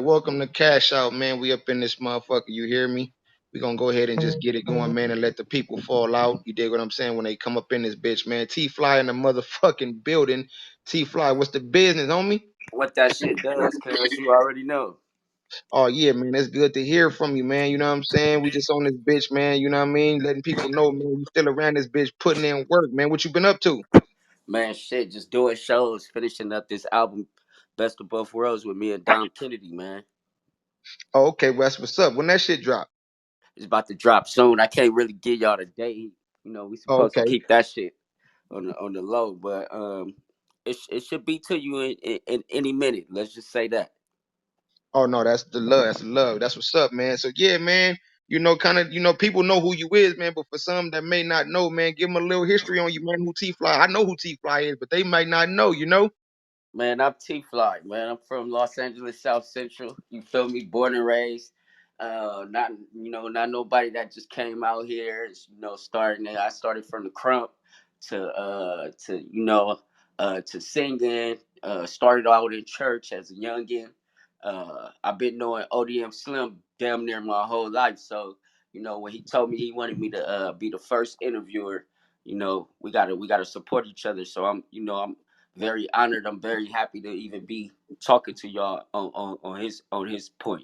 welcome to Cash Out, man. We up in this motherfucker. You hear me? We gonna go ahead and just get it going, man, and let the people fall out. You dig what I'm saying? When they come up in this bitch, man. T Fly in the motherfucking building. T Fly, what's the business, homie? What that shit does, cuz you already know. Oh yeah, man. It's good to hear from you, man. You know what I'm saying? We just on this bitch, man. You know what I mean? Letting people know, man, you still around this bitch putting in work, man. What you been up to? Man, shit, just doing shows, finishing up this album, Best of Both Worlds with me and Dom Kennedy, man. Oh, okay, Wes, what's up? When that shit drop? It's about to drop soon. I can't really give y'all the date. We Oh, supposed to okay. keep that shit on the low, but it should be to you in any minute. Let's just say that. Oh no, that's the love. That's the love. That's what's up, man. So yeah, man. People know who you is, man. But for some that may not know, man, give them a little history on you, man. Who T Fly? I know who T Fly is, but they might not know. You know? Man, I'm T Fly, man. I'm from Los Angeles, South Central. You feel me? Born and raised. Not nobody that just came out here. Starting. I started from the crump to singing. Started out in church as a youngin. I've been knowing ODM Slim damn near my whole life. So when he told me he wanted me to be the first interviewer, we gotta support each other. So I'm very honored. I'm very happy to even be talking to y'all on his point.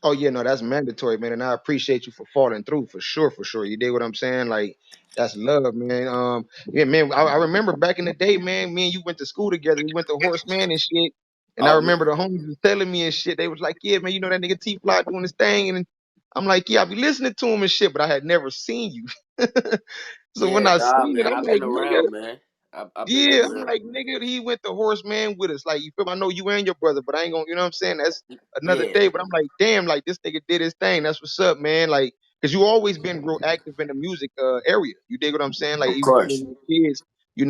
Oh yeah, no, that's mandatory, man. And I appreciate you for falling through for sure, for sure. You dig what I'm saying? Like that's love, man. Yeah, man. I remember back in the day, man. Me and you went to school together. We went to Horseman and shit. And I Oh yeah, remember the homies was telling me and shit. They was like, "Yeah, man, you know that nigga T Fly doing his thing." And I'm like, "Yeah, I be listening to him and shit," but I had never seen you. So when yeah, I nah, seen it, man. I'm I've like, been nigga. around, man. I've been Yeah, I'm around. like, nigga, he went to Horseman with us. Like, you feel me? I know you and your brother, but I ain't gonna, you know what I'm saying? That's another Yeah, day. But I'm like, damn, like this nigga did his thing. That's what's up, man. Like, cause you always been real active in the music area. You dig what I'm saying? Like, of even from when course. we were kids,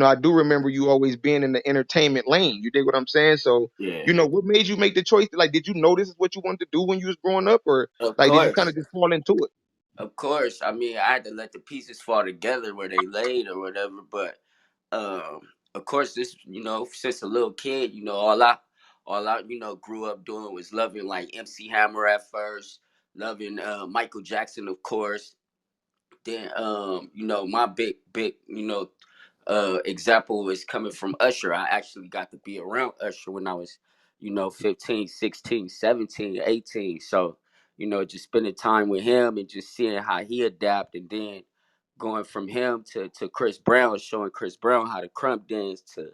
I do remember you always being in the entertainment lane. You dig what I'm saying? So, Yeah, what made you make the choice? Like, did you know this is what you wanted to do when you was growing up, or of like did you kind course. of just fall into it? Of course. I mean, I had to let the pieces fall together where they laid or whatever. But um, of course, since a little kid, all I grew up doing was loving like MC Hammer at first, loving Michael Jackson, of course. Then my big example is coming from Usher. I actually got to be around Usher when I was 15, 16, 17, 18. So just spending time with him and just seeing how he adapt, and then going from him to Chris Brown, showing Chris Brown how to crump dance, to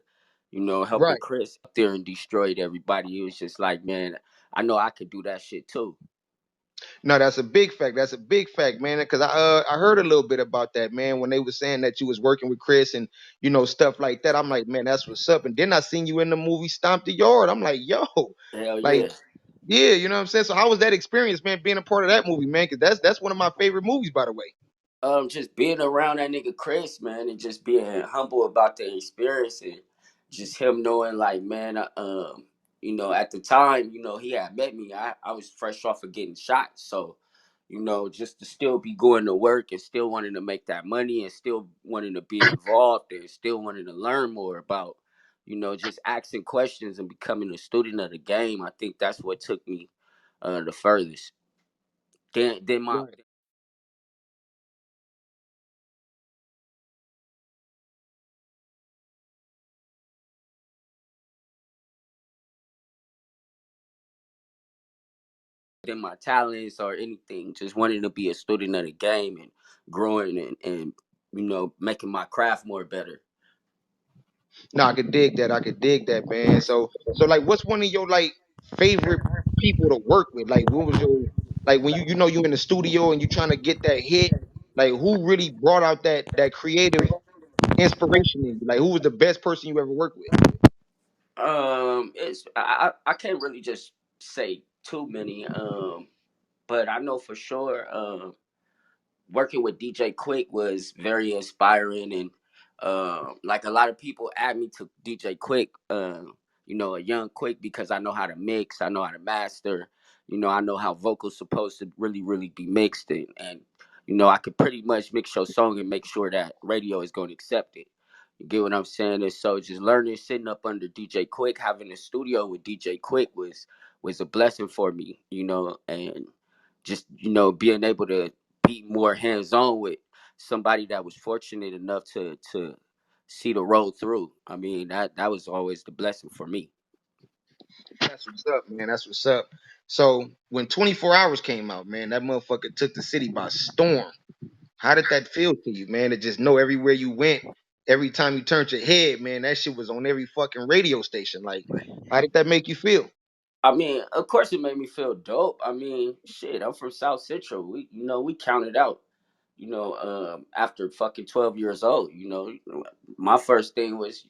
helping Right. Chris up there and destroyed everybody. It was just like, man, I know I could do that shit too. No, that's a big fact. That's a big fact, man. Because I heard a little bit about that, man, when they were saying that you was working with Chris and stuff like that. I'm like, man, that's what's up. And then I seen you in the movie Stomp the Yard. I'm like, yo, Hell like, yeah. yeah, you know what I'm saying. So how was that experience, man, being a part of that movie, man? Because that's one of my favorite movies, by the way. Just being around that nigga Chris, man, and just being humble about the experience, and just him knowing, like, man, at the time, he had met me. I was fresh off of getting shot, so just to still be going to work and still wanting to make that money and still wanting to be involved and still wanting to learn more about, just asking questions and becoming a student of the game. I think that's what took me the furthest. Then my Right. than my talents or anything. Just wanting to be a student of the game and growing and making my craft more better. No, I could dig that. I could dig that, man. So like, what's one of your like favorite people to work with? Like, what was your like when you in the studio and you trying to get that hit? Like, who really brought out that creative inspiration in you? Like, who was the best person you ever worked with? It's I can't really just say too many. But I know for sure. Working with DJ Quick was very inspiring, and like a lot of people add me to DJ Quick, a young Quick, because I know how to mix, I know how to master, I know how vocals supposed to really really be mixed, and I could pretty much mix your song and make sure that radio is going to accept it. You get what I'm saying? And so just learning, sitting up under DJ Quick, having a studio with DJ Quick was a blessing for me, and just being able to be more hands on with somebody that was fortunate enough to see the road through. I mean, that was always the blessing for me. That's what's up, man. That's what's up. So when 24 hours came out, man, that motherfucker took the city by storm. How did that feel to you, man? To just know everywhere you went, every time you turned your head, man, that shit was on every fucking radio station. Like, how did that make you feel? I mean, of course, it made me feel dope. I mean, shit, I'm from South Central. We counted out. After fucking 12 years old. My first thing was,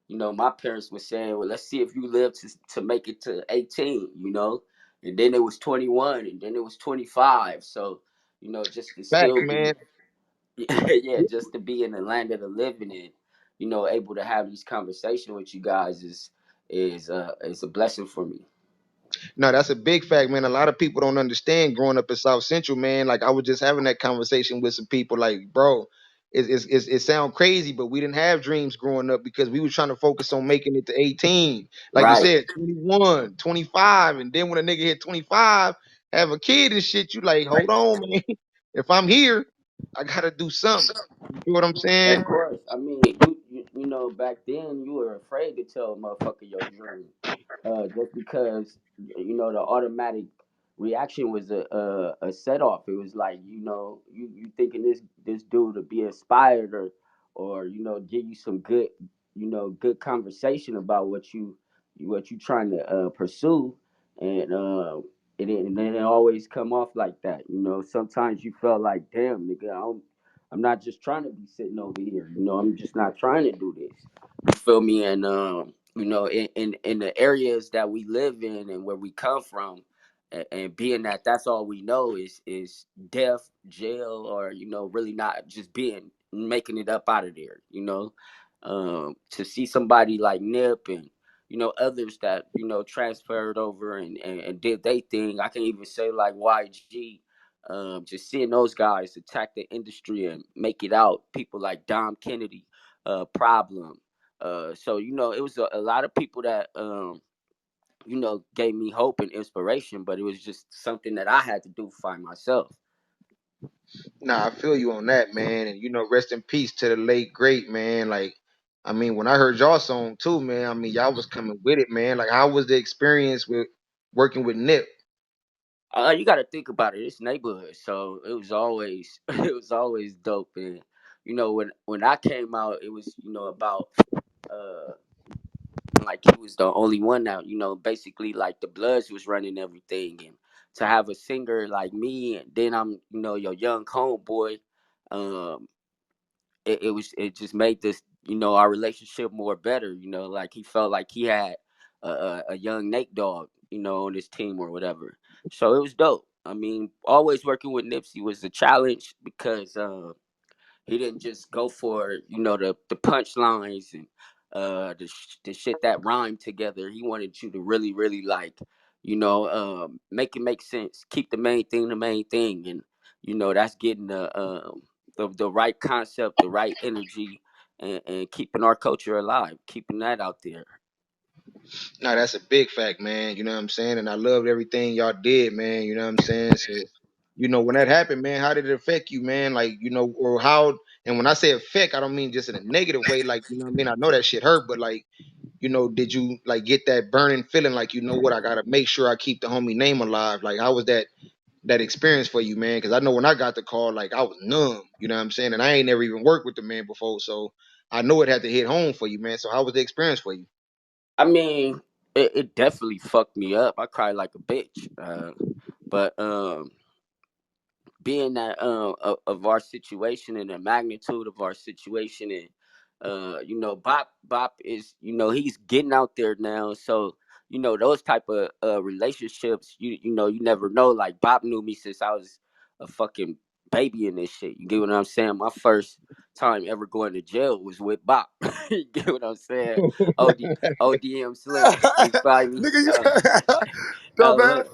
my parents were saying, well, let's see if you live to make it to 18. And then it was 21, and then it was 25. So, just to Facts, still be, man. yeah, just to be in the land of the living and, able to have these conversations with you guys is a blessing for me. No, that's a big fact, man. A lot of people don't understand growing up in South Central, man. Like I was just having that conversation with some people, like, bro, it sound crazy, but we didn't have dreams growing up because we was trying to focus on making it to 18. Like you Right. said, 21, 25, and then when a nigga hit 25, have a kid and shit, you like, hold on, man. If I'm here, I gotta do something. You feel what I'm Of saying? course. I mean, back then you were afraid to tell a motherfucker your dream, just because the automatic reaction was a set off. It was like you thinking this dude to be inspired or give you some good good conversation about what you trying to pursue, and it didn't always come off like that. Sometimes you felt like, damn, nigga, I'm not just trying to be sitting over here. I'm just not trying to do this. You feel me? And in the areas that we live in and where we come from, and being that that's all we know is death, jail, or really not just being making it up out of there. To see somebody like Nip and others that transferred over and did they thing. I can even say like YG, just seeing those guys attack the industry and make it out. People like Dom Kennedy, Problem. So it was a lot of people that gave me hope and inspiration, but it was just something that I had to do for myself. Nah, I feel you on that, man. And rest in peace to the late great, man. Like, I mean, when I heard y'all song too, man, I mean, y'all was coming with it, man. Like, how was the experience with working with Nip? You got to think about it. It's neighborhood, so it was always it was always dope. And when I came out, it was about uh like he was the only one that basically like the Bloods was running everything, and to have a singer like me, and then I'm your young homeboy, um, it just made this our relationship more better. Like he felt like he had a young Nate Dogg on his team or whatever. So it was dope. I mean, always working with Nipsey was a challenge because he didn't just go for the punchlines and the shit that rhymed together. He wanted you to really really like make it make sense. Keep the main thing, and that's getting the right concept, the right energy, and keeping our culture alive, keeping that out there. Nah, that's a big fact, man. You know what I'm saying? And I loved everything y'all did, man. You know what I'm saying? So, when that happened, man, how did it affect you, man? Like, or how? And when I say affect, I don't mean just in a negative way. Like, you know what I mean? I know that shit hurt, but like, did you like get that burning feeling like, what, I gotta make sure I keep the homie name alive? Like, how was that experience for you, man? Because I know when I got the call, like I was numb. You know what I'm saying? And I ain't never even worked with the man before, so I know it had to hit home for you, man. So how was the experience for you? I mean, it definitely fucked me up. I cried like a bitch. But being that of our situation and the magnitude of our situation, and Bop is he's getting out there now, so those type of relationships, you never know. Like Bop knew me since I was a fucking baby in this shit. You get what I'm saying? My first time ever going to jail was with Bop. You get what I'm saying? ODM Slim, you feel me? Nigga, you Look, dumbass.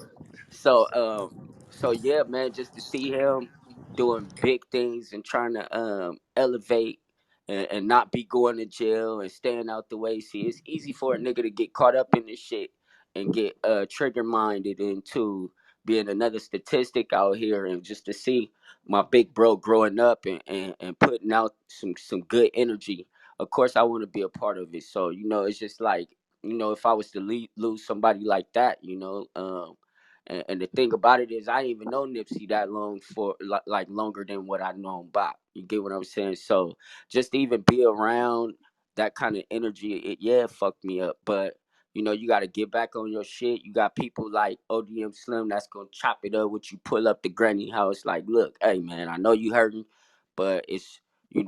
so so yeah, man, just to see him doing big things and trying to elevate and not be going to jail and staying out the way. See, it's easy for a nigga to get caught up in this shit and get trigger minded into being another statistic out here, and just to see my big bro growing up and putting out some good energy. Of course I want to be a part of it. So it's just like, if I was to lose somebody like that, and the thing about it is, I didn't even know Nipsey that long, for like longer than what I know Bop. You get what I'm saying? So just to even be around that kind of energy, it fucked me up. But you got to get back on your shit. You got people like ODM Slim that's gonna chop it up with you, pull up the granny house. Like, look, hey man, I know you hurting, but it's you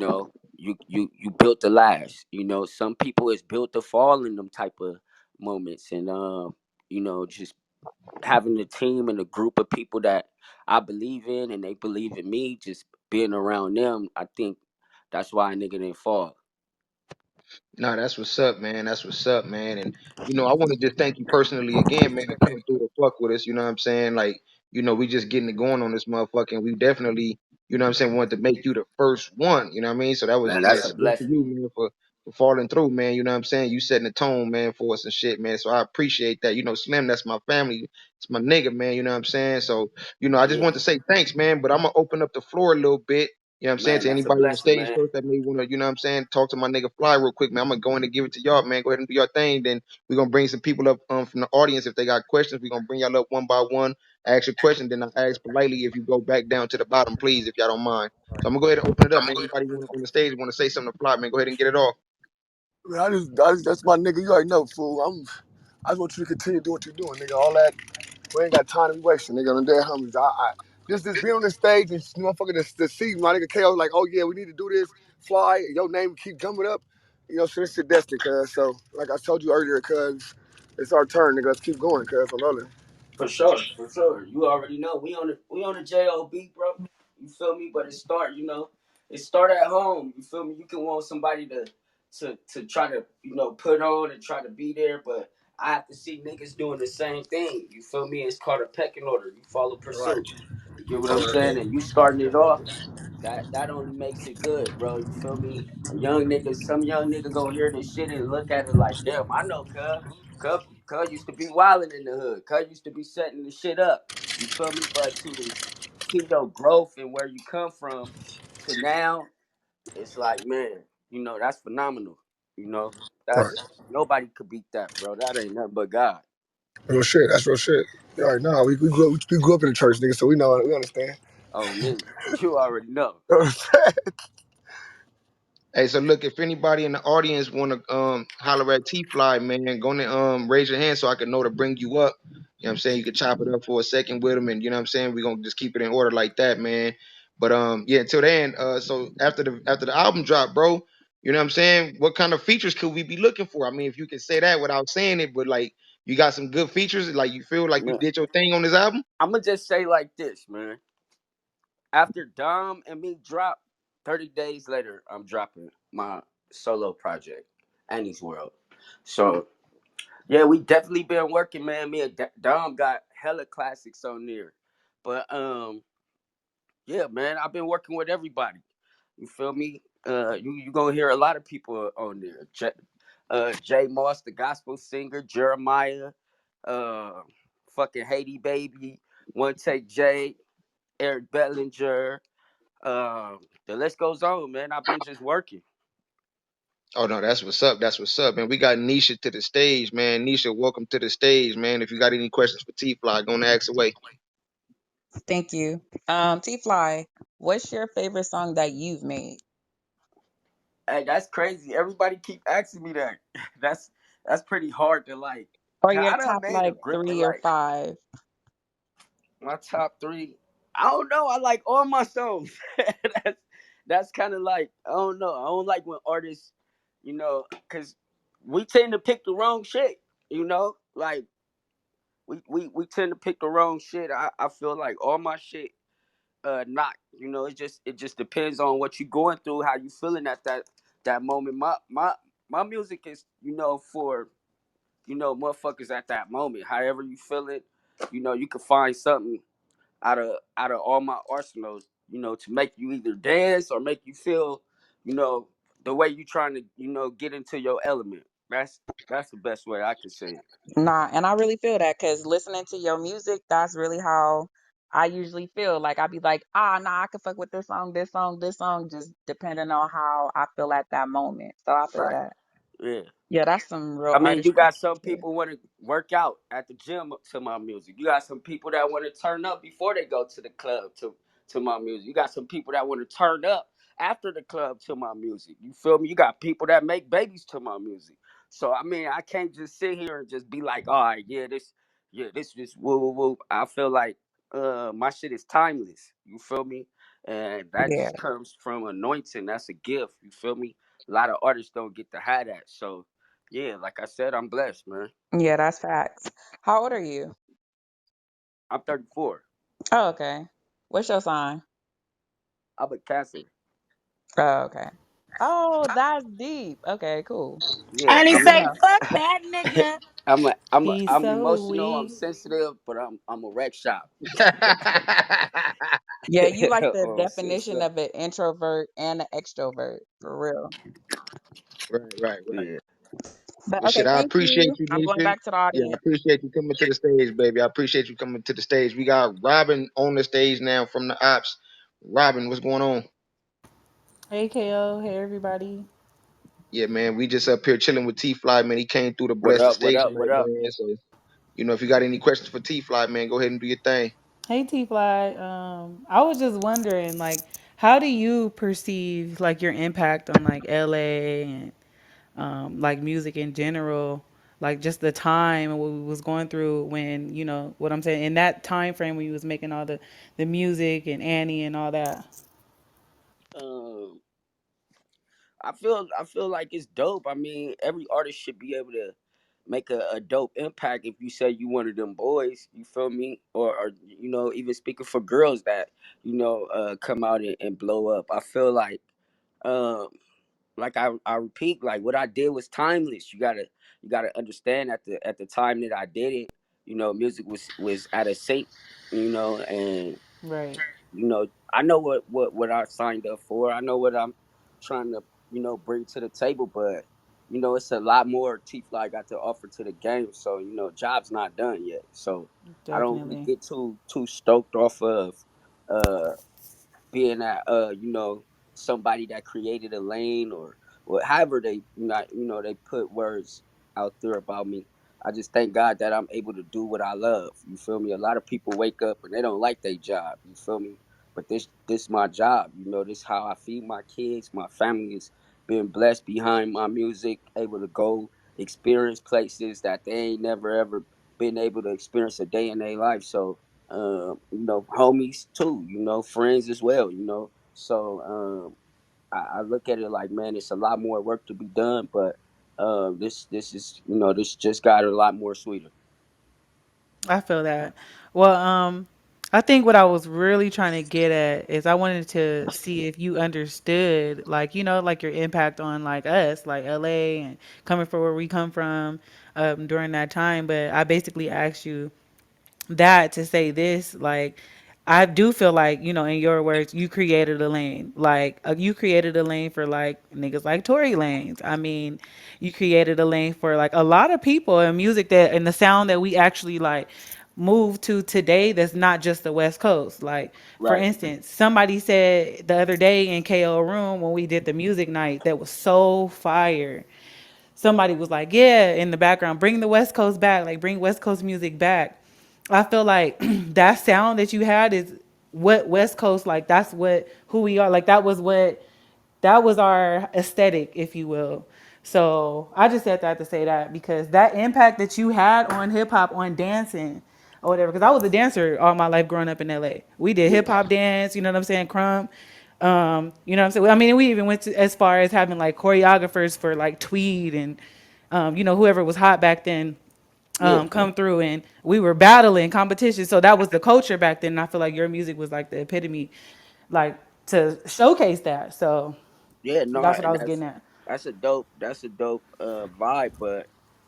built to last. Some people is built to fall in them type of moments, and just having a team and a group of people that I believe in and they believe in me, just being around them, I think that's why a nigga didn't fall. Nah, that's what's up, man. That's what's up, man. And I want to just thank you personally again, man, for coming through to fuck with us. You know what I'm saying? Like, we just getting it going on this motherfucker, and we definitely, what I'm saying, wanted to make you the first one. You know what I mean? So that was Man, like that's a salute to blessing. you, man, for falling through, man. You know what I'm saying? You setting the tone, man, for us and shit, man. So I appreciate that. Slim, that's my family. It's my nigga, man. You know what I'm saying? So, I just Yeah. want to say thanks, man. But I'm gonna open up the floor a little bit. You know what I'm saying? Man, To that's a anybody on blessing, stage man. first that may want to, what I'm saying, talk to my nigga Fly real quick, man. I'm gonna go in and give it to y'all, man. Go ahead and do your thing. Then we're gonna bring some people up from the audience if they got questions. We're gonna bring y'all up one by one, ask your question, then I ask politely if you go back down to the bottom, please, if y'all don't mind. So I'm gonna go ahead and open it up, man. Anybody on the stage want to say something to Fly, man, go ahead and get it off. Man, that's my nigga. You already know, fool. I just want you to continue doing what you're doing, nigga. All that, we ain't got time to be wasting, nigga. On the dead homies. Just being on the stage and motherfucker to see my nigga KO like, oh yeah, we need to do this. Fly, your name keep coming up. So this shit destiny, cuz. So like I told you earlier, cuz it's our turn, nigga. Let's keep going, cuz. I'm rolling. For sure, for sure. You already know we on the job, bro. You feel me? But it start at home. You feel me? You can want somebody to try to put on and try to be there, but I have to see niggas doing the same thing. You feel me? It's called a pecking order. You follow Right. pursuit. You get what I'm saying? And you starting it off. That only makes it good, bro. You feel me? Some young nigga gonna hear this shit and look at it like, damn, I know, cuz used to be wilding in the hood. Cuz used to be setting the shit up. You feel me? But to see your growth and where you come from to now, it's like, man, that's phenomenal. You know, Right. that's nobody could beat that, bro. That ain't nothing but God. Real shit. That's real shit. You already know. We grew up in the church, nigga, so we understand. Oh, me. You already know. Hey, so look, if anybody in the audience want to holler at T Fly, man, go and raise your hand so I can know to bring you up. You know what I'm saying? You can chop it up for a second with him, and you know what I'm saying? We're gonna just keep it in order like that, man. But yeah, until then, so after the album drop, bro, you know what I'm saying? What kind of features could we be looking for? I mean, if you can say that without saying it, but like you got some good features, like you feel like you Man, did your thing on this album? I'm gonna just say like this, man. After Dom and me drop, 30 days later, I'm dropping my solo project, Annie's World. So yeah, we definitely been working, man. Me and Dom got hella classics on there. But yeah, man, I've been working with everybody. You feel me? You gonna hear a lot of people on there. Jay Moss, the gospel singer, Jeremiah, uh, fucking Haiti Baby, One Take J, Eric Bellinger. The list goes on, man. I've been just working. Oh no, that's what's up. That's what's up, man. We got Nisha to the stage, man. Nisha, welcome to the stage, man. If you got any questions for T Fly, gonna ask away. Thank you. T Fly, what's your favorite song that you've made? Hey, that's crazy. Everybody keep asking me that. That's that's pretty hard to like. Or 'Cause your I done top made a like grip of three or like five? my top three. I don't know. I like all my songs. that's that's kind of like, I don't know. I don't like when artists, because we tend to pick the wrong shit. Like we tend to pick the wrong shit. I feel like all my shit not. It just depends on what you going through, how you feeling at that moment. My music is for motherfuckers at that moment. However you feel it, you can find something out of all my arsenals, to make you either dance or make you feel, you know, the way you trying to, get into your element. That's that's the best way I could say it. Nah, and I really feel that because listening to your music, that's really how I usually feel. Like I be like, ah, nah, I can fuck with this song, this song, this song, just depending on how I feel at that moment. So I feel Right. that. Yeah. Yeah, that's some real I mean, you artistry. got some people want to work out at the gym to my music. You got some people that want to turn up before they go to the club to my music. You got some people that want to turn up after the club to my music. You feel me? You got people that make babies to my music. So I mean, I can't just sit here and just be like, all right, yeah, this just woo woo woo. I feel like my shit is timeless. You feel me? And that Yeah, just comes from anointing. That's a gift. You feel me? A lot of artists don't get to have that. So yeah, like I said, I'm blessed, man. yeah, that's facts. How old are you? I'm 34. Oh, okay. What's your sign? I'm a Cancer. Oh, okay. Oh, that's deep. Okay, cool. Yeah, And he Good to say, know. fuck that nigga. He's I'm so emotional. I'm weak. sensitive, but I'm a wreck shop. Yeah, you like the Oh, definition sister. of an introvert and an extrovert, for real. Right. Yeah, But Well, shit, okay, I thank appreciate you. you, I'm going Nisha. back to the Yeah, I audience. appreciate you coming to the stage, baby. I appreciate you coming to the stage. We got Robin on the stage now from the ops. Robin, what's going on? Hey KO, hey everybody. Yeah, man, we just up here chilling with T Fly, man. He came through to what bless the up? What stage up? What tonight, up? man. So, if you got any questions for T Fly, man, go ahead and do your thing. Hey T Fly. I was just wondering, like, how do you perceive like your impact on like LA and like music in general? Like just the time and what we was going through when, you know, what I'm saying, in that time frame when you was making all the music and Annie and all that. Um, I feel like it's dope. I mean, every artist should be able to make a dope impact. If you say you one of them boys, you feel me, or even speaking for girls that come out and blow up. I feel um like I repeat, like what I did was timeless. You gotta understand at the time that I did it, music was at a sync, and Right. I know what I signed up for. I know what I'm trying to bring to the table, but it's a lot more T Fly got to offer to the game. So job's not done yet. So I don't really Definitely. get too stoked off of uh being that somebody that created a lane or however they not they put words out there about me. I just thank God that I'm able to do what I love. You feel me? A lot of people wake up and they don't like their job. You feel me? But this my job. This how I feed my kids. My family is being blessed behind my music, able to go experience places that they ain't never ever been able to experience a day in their life. So homies too, friends as well, So I look at it like, man, it's a lot more work to be done, but this is this just got a lot more sweeter. I feel that. Well, I think what I was really trying to get at is I wanted to see if you understood, like, you know, like your impact on like us, like LA and coming from where we come from during that time. But I basically asked you that to say this, like, I do feel like, you know, in your words, you created a lane. Like, you created a lane for like niggas like Tory Lanez. I mean, you created a lane for like a lot of people in music that and the sound that we actually like move to today that's not just the West Coast. Like, for Right. instance, somebody said the other day in KO Room when we did the music night that was so fire. Somebody was like, yeah, in the background, bring the West Coast back, like bring West Coast music back. I feel like that sound that you had is what West Coast, like that's what who we are. Like that was our aesthetic, if you will. So I just said that to say that because that impact that you had on hip hop, on dancing or whatever, because I was a dancer all my life growing up in LA. We did hip Yeah. hop dance, you know what I'm saying, crump. You know what I'm saying? I mean, we even went to, as far as having like choreographers for like Tweed and, you know, whoever was hot back then Yeah. come through and we were battling competition. So that was the culture back then. And I feel like your music was like the epitome, like to showcase that. So Yeah, no, that's what I and was getting at. that's a dope vibe, but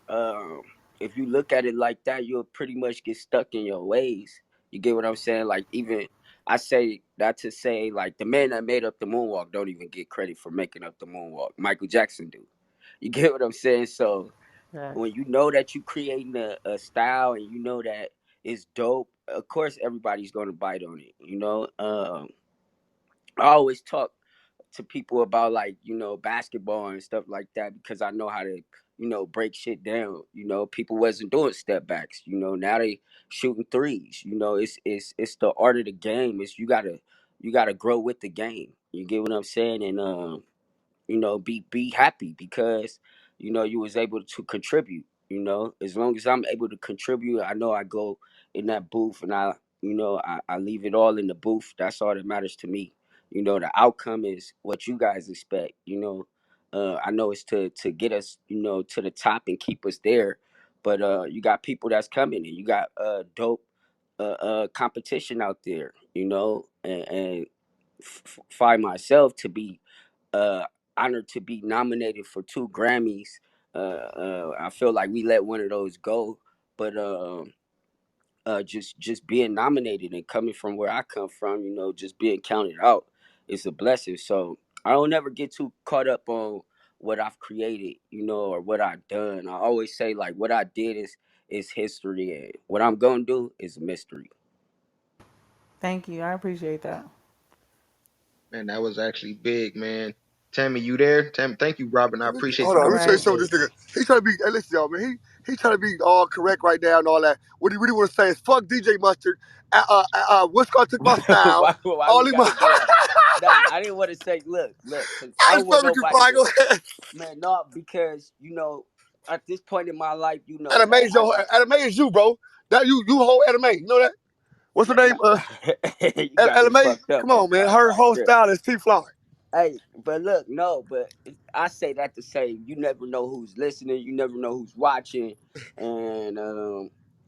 um if you look at it like that, you'll pretty much get stuck in your ways. You get what I'm saying? Like, even I say that to say, like, the man that made up the moonwalk don't even get credit for making up the moonwalk. Michael Jackson do. You get what I'm saying? So Right. when you know that you creating a style and you know that it's dope, of course everybody's gonna bite on it. I always talk to people about like basketball and stuff like that because I know how to break shit down. People wasn't doing step backs. Now they shooting threes. It's the art of the game. It's you gotta grow with the game. You get what I'm saying? And be happy because you was able to contribute. As long as I'm able to contribute, I know I go in that booth and I leave it all in the booth. That's all that matters to me. The outcome is what you guys expect. I know it's to get us to the top and keep us there, but you got people that's coming and you got dope competition out there. And find myself to be uh, honored to be nominated for 2 Grammys. I feel like we let one of those go, but just being nominated and coming from where I come from, just being counted out is a blessing. So I don't ever get too caught up on what I've created, or what I've done. I always say like what I did is history, and what I'm gonna do is a mystery. Thank you. I appreciate that. Man, that was actually big, man. Tammy, you there? Tammy, thank you, Robin. I appreciate Hold you on, All let doing me tell you right. that, something man. with this nigga. He trying to be, hey, listen, y'all, man. He trying to be all correct right now and all that. What he really want to say is fuck DJ Mustard. Wisconsin took my style. Why All we in gotta my. do that? Nah, I didn't want to say look, cause I I don't ain't want fuck with you, nobody Fly. to Go ahead. man, no, because at this point in my life, Anime that is I your got anime is you, bro. That you whole anime. You know that? What's her man, name? nah, you got me Anime. fucked up Come on on, man. that. Her whole Yeah. style is T Fly. Hey, but look, no, but I say that to say you never know who's listening, you never know who's watching, and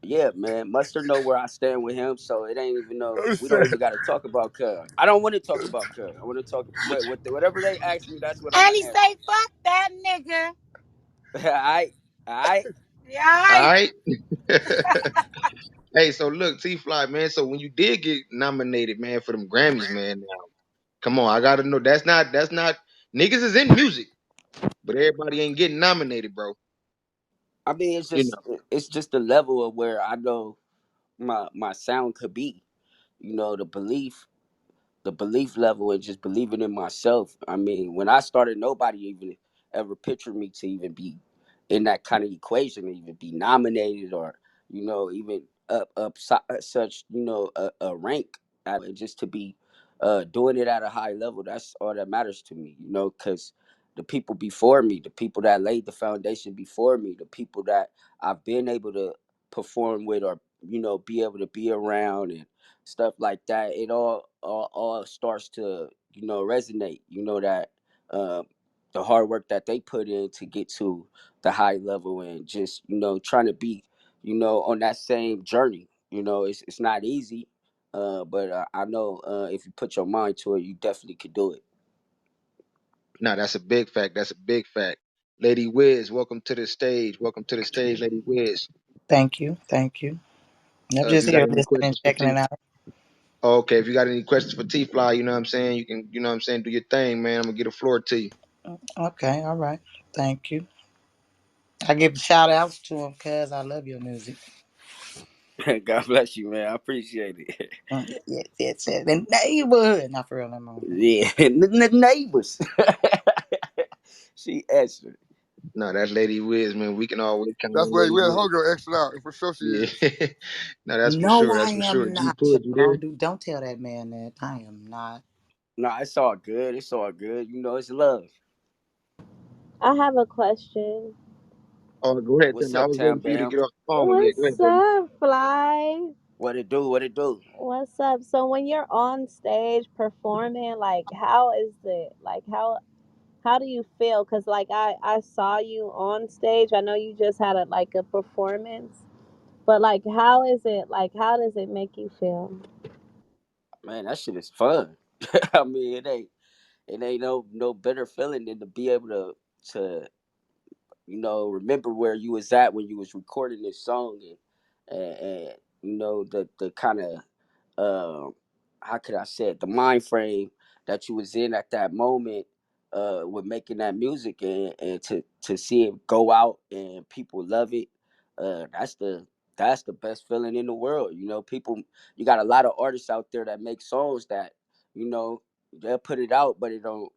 yeah, man, Mustard know where I stand with him, so it ain't even no. We don't even got to talk about Cuz. I don't want to talk about Cuz. I want to talk whatever they ask me. That's what I'm And gonna he answer. say, fuck that nigga. All right, all right. All Yeah. right. Hey, so look, T Fly, man. So when you did get nominated, man, for them Grammys, man, now, come on, I gotta know that's not niggas is in music, but everybody ain't getting nominated, bro. I mean, You know, it's just the level of where I know my sound could be. The belief level and just believing in myself. I mean, when I started, nobody even ever pictured me to even be in that kind of equation, to even be nominated or even such a rank. And just to be doing it at a high level, that's all that matters to me. Because the people before me, the people that laid the foundation before me, the people that I've been able to perform with or be able to be around and stuff like that, it all starts to resonate. That um, the hard work that they put in to get to the high level and just trying to be on that same journey. It's not easy, but I know if you put your mind to it, you definitely could do it. nah, that's a big fact. That's a big fact. Lady Wiz, welcome to the stage. Welcome to the stage, Lady Wiz. Thank you. Thank you. I'm If just you got here any listening, questions for checking it T, out. okay, if you got any questions for T Fly, you know what I'm saying, you can, you know what I'm saying, do your thing, man. I'm gonna get the floor to you. Okay, all right. Thank you. I give shout outs to him because I love your music. God bless you, man. I appreciate it. Yes. The neighborhood. Not for real, I'm on. Yeah, the neighbors. She answered. No, that's Lady Wiz, man. We can always count That's on where Lady we had Wiz. homegirl extra out, and for sure she Yeah. is. No, that's for No, sure. I That's for sure. am G not. Chill. Pud, you there? Don't tell that man that. I am not. Nah, it's all good. It's all good. It's love. I have a question. Oh, go ahead, What's then. I up, was Tam waiting for you to Bam? get off the phone. Yeah, go What's ahead, baby. up, Fly? What it do? What it do? What's up? So when you're on stage performing, like how is it? Like how do you feel? Cause like I saw you on stage. I know you just had a performance, but like how is it? Like how does it make you feel? Man, that shit is fun. I mean, it ain't no better feeling than to be able to remember where you was at when you was recording this song and the kind of how could I say it, the mind frame that you was in at that moment, with making that music, and to see it go out and people love it. That's the best feeling in the world. People, you got a lot of artists out there that make songs that, you know, they'll put it out, but it don't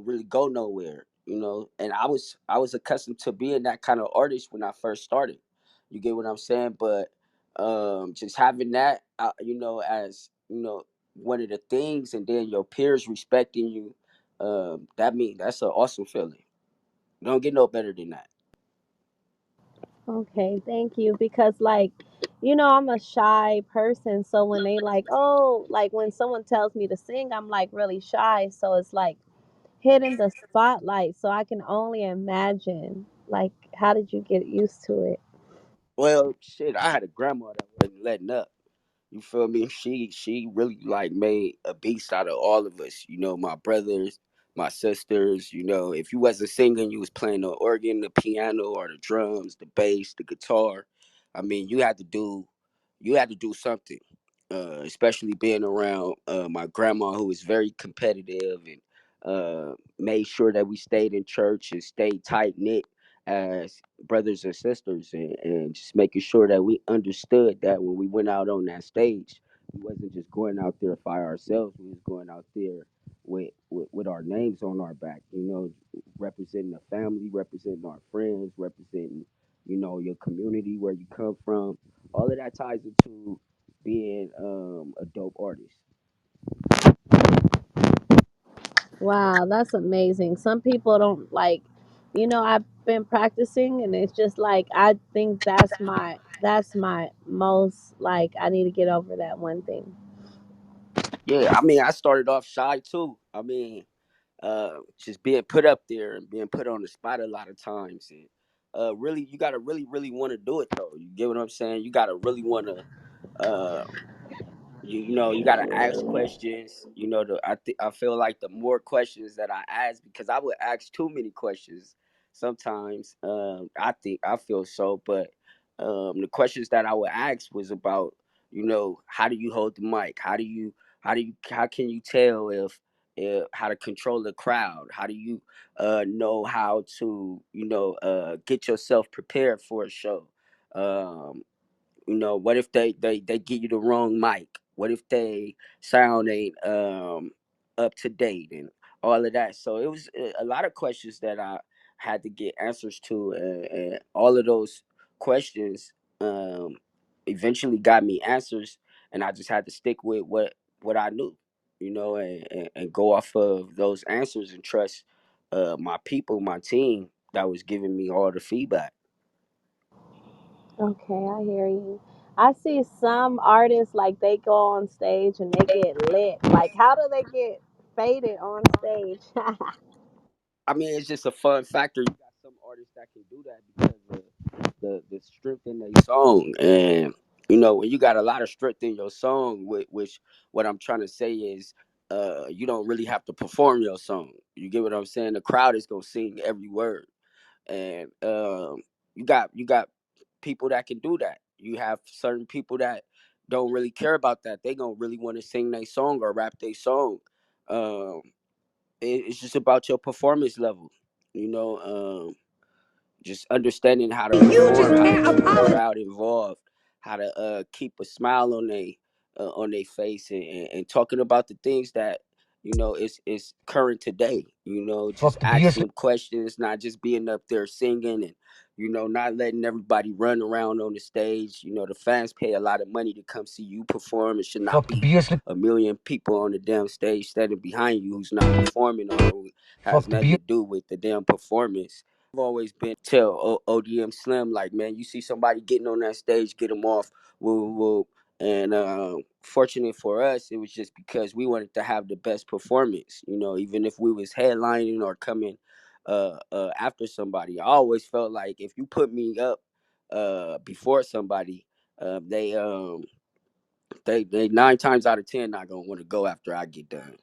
really go nowhere. And I was accustomed to being that kind of artist when I first started. You get what I'm saying? But just having that, as one of the things, and then your peers respecting you, that's an awesome feeling. You don't get no better than that. Okay, thank you. Because like, I'm a shy person, so when they like, oh, like when someone tells me to sing, I'm like really shy. So it's like hitting the spotlight. So I can only imagine like how did you get used to it? Well, shit, I had a grandma that wasn't letting up. You feel me? She really like made a beast out of all of us. My brothers, my sisters. If you wasn't singing, you was playing the organ, the piano, or the drums, the bass, the guitar. I mean, you had to do something. Especially being around my grandma, who was very competitive, and made sure that we stayed in church and stayed tight knit as brothers and sisters, and just making sure that we understood that when we went out on that stage, we wasn't just going out there by ourselves. We was going out there with our names on our back, representing the family, representing our friends, representing, your community, where you come from. All of that ties into being a dope artist. Wow, that's amazing. Some people don't like, I've been practicing and it's just like I think that's my most like I need to get over that one thing. Yeah, I mean, I started off shy too. I mean, just being put up there and being put on the spot a lot of times, and really, you gotta really, really want to do it though. You get what I'm saying? You gotta really want to. Uh, you got to ask questions. I feel like the more questions that I ask, because I would ask too many questions sometimes. I feel so, but the questions that I would ask was about, how do you hold the mic? How can you tell if how to control the crowd? How do you know how to get yourself prepared for a show? Um, what if they give you the wrong mic? What if they sound ain't up to date and all of that? So it was a lot of questions that I had to get answers to, and all of those questions um eventually got me answers, and I just had to stick with what I knew, and go off of those answers and trust my people, my team, that was giving me all the feedback. Okay, I hear you. I see some artists like they go on stage and they get lit. Like how do they get faded on stage? I mean, it's just a fun factor. You got some artists that can do that because of the strength in their song, and when you got a lot of strength in your song, which what I'm trying to say is, you don't really have to perform your song. You get what I'm saying? The crowd is gonna sing every word, and you got people that can do that. You have certain people that don't really care about that. They gonna really want to sing their song or rap their song. Um, it's just about your performance level, you know. Just understanding how to You just perform, how to can't keep the apologize. crowd involved, how to keep a smile on their face, and talking about the things that is current today. Just Fuck the asking BS. them questions, not just being up there singing, and not letting everybody run around on the stage. The fans pay a lot of money to come see you perform. It should not Fuck the be BS. a million people on the damn stage standing behind you who's not performing, or who has Fuck the nothing BS. to do with the damn performance. I've always been tell ODM Slim, like, man, you see somebody getting on that stage, get them off, woo woo woo. And fortunate for us, it was just because we wanted to have the best performance. Even if we was headlining or coming after somebody, I always felt like if you put me up before somebody, they they 9 times out of 10 not gonna want to go after I get done.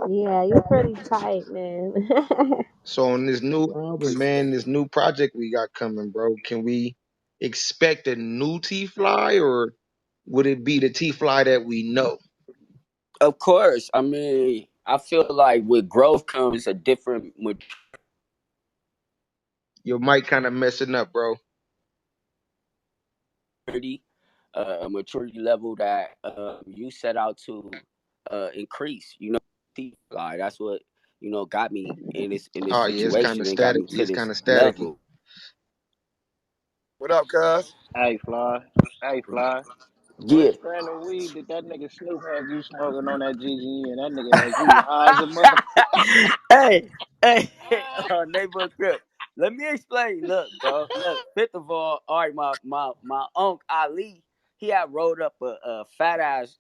Yeah, you pretty tight, man. So on this new album, man, Appreciate it. this new project we got coming, bro, can we expect a new T Fly, or would it be the T Fly that we know? Of course. I mean, I feel like with growth comes a different Your mic kind of messing up, bro. maturity, a maturity level that you set out to increase. Like that's what got me in this Oh yeah, it's kind situation of and got me staticky. to It's kind this of staticky. level. What up, cuz? Hey, Fly. Hey, Fly. What Yeah. strand of weed did that nigga Snoop have you smoking on that GG? And that nigga had you high as a mother. hey, hey, neighborhood crip. Let me explain. Look, bro. Look. Fifth of all right, my uncle Ali, he had rolled up a fat ass,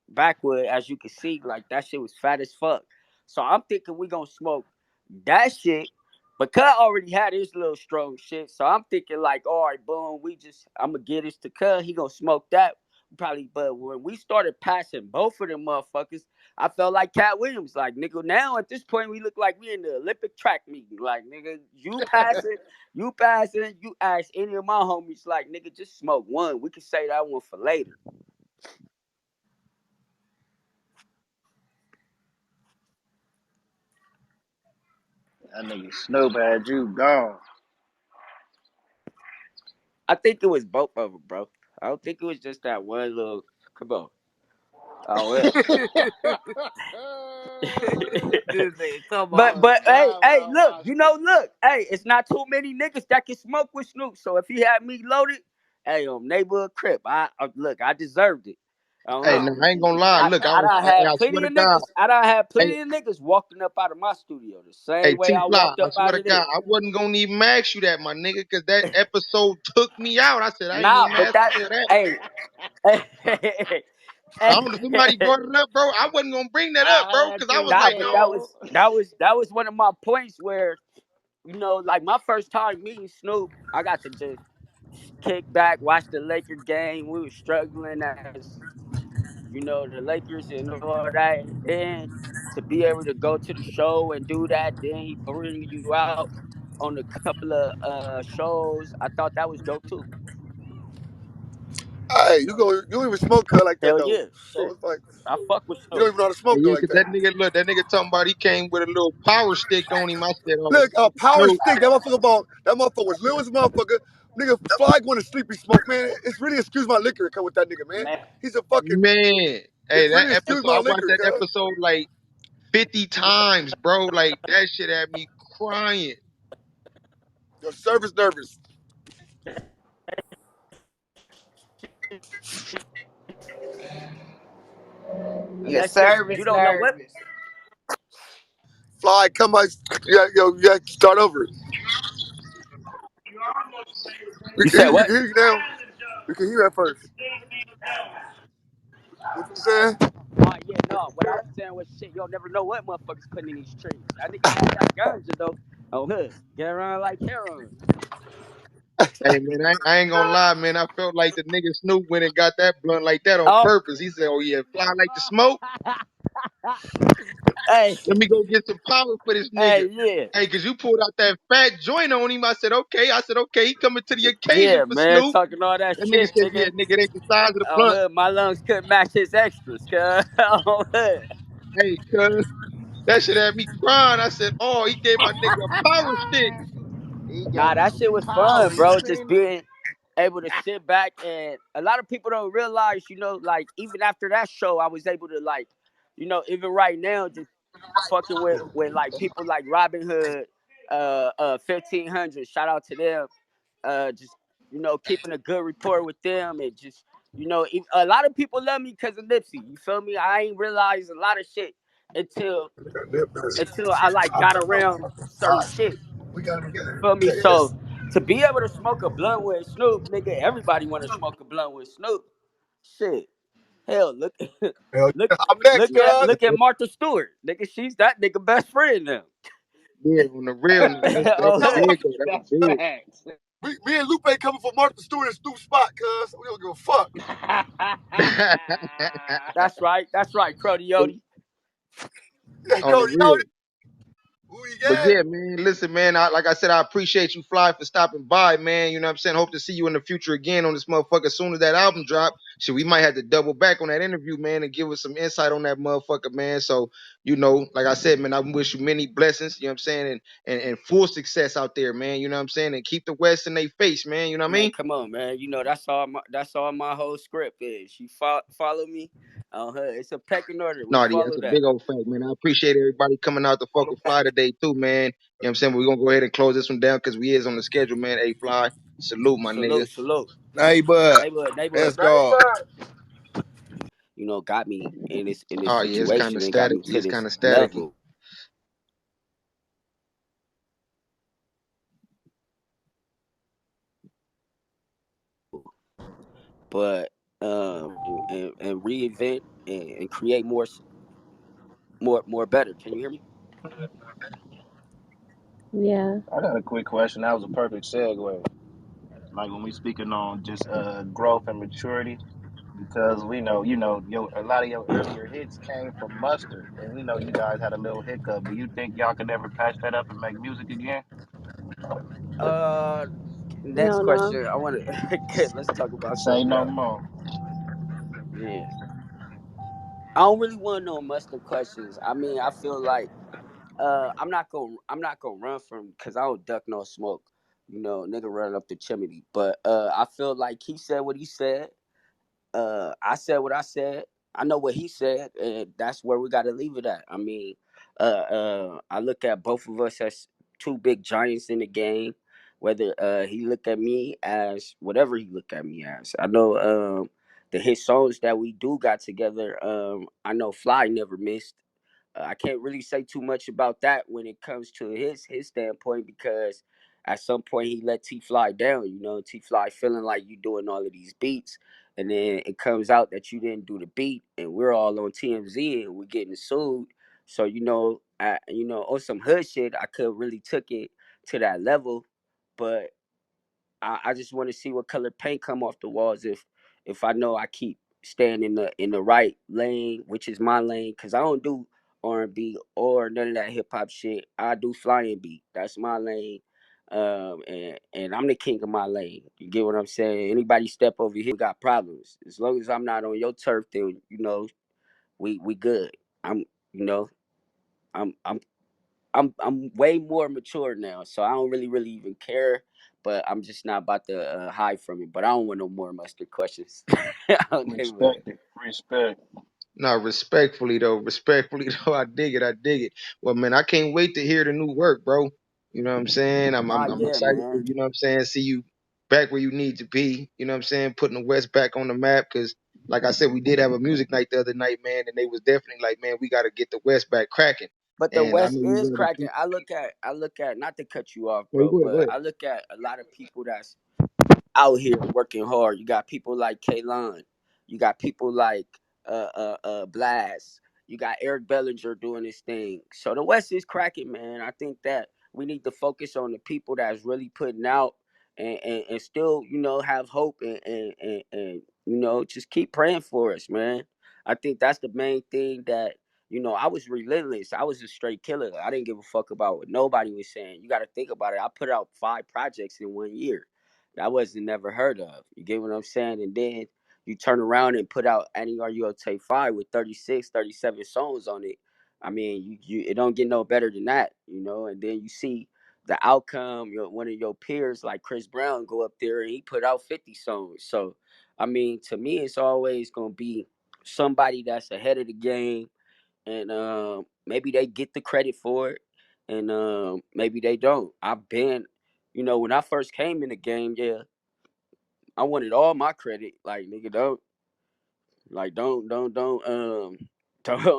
backwood, as you can see, like that shit was fat as fuck. So I'm thinking we gonna smoke that shit. But Cut already had his little strong shit. So I'm thinking like, all right, boom, I'm gonna get this to Cut. He gonna smoke that. Probably, but when we started passing both of them motherfuckers, I felt like Cat Williams. Like, nigga, now at this point, we look like we in the Olympic track meeting. Like, nigga, you ask any of my homies, like, nigga, just smoke one. We can say that one for later. That nigga Snoop had you gone. I think it was both of them, bro. I don't think it was just that one little. Come on. Oh, well. This nigga, come But on. but hey, God, hey, well, look, watch look, hey, it's not too many niggas that can smoke with Snoop. So if he had me loaded, hey, neighborhood crip, I look, I deserved it. Hey, Look, no, I ain't gonna lie. Look, I I swear plenty to of God. niggas. I done had Hey, plenty of niggas walking up out of my studio the hey, same way T I Fly, walked I up swear out to of God, there. I wasn't gonna even ask you that, my nigga, because that episode took me out. I said I ain't Nah, even but asking that, for that. hey, hey, I don't know. Somebody hey, brought it up, bro. I wasn't gonna bring that up, bro, I had because I to, was nah, like, but that no. nigga. was that was one of my points where like my first time meeting Snoop, I got to just kick back, watch the Laker game. We were struggling as the Lakers and all that. And then to be able to go to the show and do that, then he bring you out on a couple of shows. I thought that was dope too. Hey, you don't even smoke cut like that Hell though. yeah, So shit. it's like I fuck with you don't Snoop. even know how to Oh, smoke though yeah, like because that. that nigga, look, that nigga talking about he came with a little power stick on him. I said, oh, Look, a power Snoop. stick. That motherfucker was little as a motherfucker. Nigga, fly going to sleep. He smoke, man. It's really excuse my liquor to come with that nigga, man. Man, He's a fucking. Man, hey, It's that really excuse episode, my I watched liquor, that cuz. episode like 50 times, bro. Like, that shit had me crying. Your service nervous. And Your that's just service you don't know what. nervous. Fly, come on. You got to start over. You said We what? can hear you now. We can hear you at first. What you saying? Oh yeah, no. What I was saying was shit. You'll never know what motherfuckers putting in these trees. That nigga had that ganja though. Oh hood, get around like heroin. Hey, man, I ain't gonna lie, man. I felt like the nigga Snoop went and got that blunt like that on Oh, purpose. He said, oh, yeah, fly like the smoke. hey, Let me go get some power for this nigga. hey, yeah, Hey, cause you pulled out that fat joint on him. I said, okay. He coming to the occasion yeah, for man, Snoop. talking all that That nigga shit, said, yeah, nigga. nigga, it ain't the size of the Oh blunt. hood, my lungs couldn't match his extras, cuz. Oh hood. Hey, cuz, that shit had me crying. I said, oh, he gave my nigga a power stick. he Nah, gave him that some shit was power. fun, You bro. Just seen it? being able to sit back, and a lot of people don't realize, like even after that show, I was able to like, even right now, just fucking with like people like Robin Hood, 1500. Shout out to them. Just keeping a good rapport with them, and just a lot of people love me because of Nipsey. You feel me? I ain't realized a lot of shit until I like got around certain shit. We got him You together. feel me? Okay, So yes. to be able to smoke a blunt with Snoop, nigga, everybody want to smoke a blunt with Snoop. Shit, hell, look, Hell look, yeah. I'm next, cuz. look at Martha Stewart, nigga. She's that nigga best friend now. Yeah, on the real, nigga. That was Oh, Coming, big, though. That was That's big. facts. me and Lupe coming for Martha Stewart and Snoop spot, cuz. We don't give a fuck. that's right, Crody Yodi. Yeah, On yo, the yo, real. Who he But got? yeah, man, listen, man. Like I said, I appreciate you, Fly, for stopping by, man. You know what I'm saying? Hope to see you in the future again on this motherfucker. As soon as that album drop, shit, we might have to double back on that interview, man, and give us some insight on that motherfucker, man. So, like I said, man, I wish you many blessings, you know what I'm saying, and full success out there, man. You know what I'm saying? And keep the West in their face, man. You know what I Man, mean? come on, man. You know that's all my whole script is. You follow me on her. It's a pecking order. We No, yeah, follow that's a that. big old fact, man. I appreciate everybody coming out to fuck with Fly today, too, man. You know what I'm saying? We're gonna go ahead and close this one down because we is on the schedule, man. Hey, Fly, salute, my nigga. Salute, salute. Neighbor. Neighborhood. Let's go. Got me in this Oh yeah, it's kind situation of and got me staticky. to It's this kind of staticky. level. But and reinvent and create more better. Can you hear me? Yeah. I got a quick question. That was a perfect segue. Like when we speaking on just growth and maturity, because we know, a lot of your earlier hits came from Mustard, and we know you guys had a little hiccup. Do you think y'all could ever patch that up and make music again? Uh, Next No, no. question. I want to let's talk about Say something no else. more. Yeah, I don't really want no mustard questions. I mean, I feel like I'm not gonna run from because I don't duck no smoke. Nigga run up the chimney. But I feel like he said what he said. I said what I said. I know what he said, and that's where we got to leave it at. I mean, I look at both of us as two big giants in the game. Whether he look at me as whatever he look at me as, I know the hit songs that we do got together. I know Fly never missed. I can't really say too much about that when it comes to his standpoint because at some point he let T Fly down. T Fly feeling like you doing all of these beats, and then it comes out that you didn't do the beat, and we're all on TMZ and we're getting sued. So on some hood shit, I could really took it to that level, but I just want to see what color paint come off the walls if I know I keep staying in the right lane, which is my lane, because I don't do R&B or none of that hip hop shit. I do flying beat. That's my lane. And I'm the king of my lane. You get what I'm saying? Anybody step over here, we got problems. As long as I'm not on your turf, then we good. I'm you know I'm I'm way more mature now, so I don't really even care. But I'm just not about to hide from it. But I don't want no more mustard questions. Okay, but Respect it. Respect. No, respectfully though, I dig it, I dig it. Well, man, I can't wait to hear the new work, bro. You know what I'm saying? I'm yeah, excited to, man. you know what I'm saying, see you back where you need to be. You know what I'm saying? Putting the West back on the map, because, like I said, we did have a music night the other night, man, and they was definitely like, man, we got to get the West back cracking. But the And I West know you is ready cracking. to. I look at not to cut you off, No, you bro, go ahead, go but ahead. I look at a lot of people that's out here working hard. You got people like Kaylon. You got people like Blast. You got Eric Bellinger doing his thing. So the West is cracking, man. I think that we need to focus on the people that's really putting out and still, have hope and just keep praying for us, man. I think that's the main thing that I was relentless. I was a straight killer. I didn't give a fuck about what nobody was saying. You got to think about it. I put out 5 projects in 1 year. That wasn't never heard of. You get what I'm saying? And then you turn around and put out Annie Are You Take 5 with 36, 37 songs on it. I mean, it don't get no better than that. And then you see the outcome, one of your peers like Chris Brown go up there and he put out 50 songs. So, I mean, to me, it's always going to be somebody that's ahead of the game and maybe they get the credit for it and maybe they don't. I've been when I first came in the game, yeah, I wanted all my credit. Like nigga, don't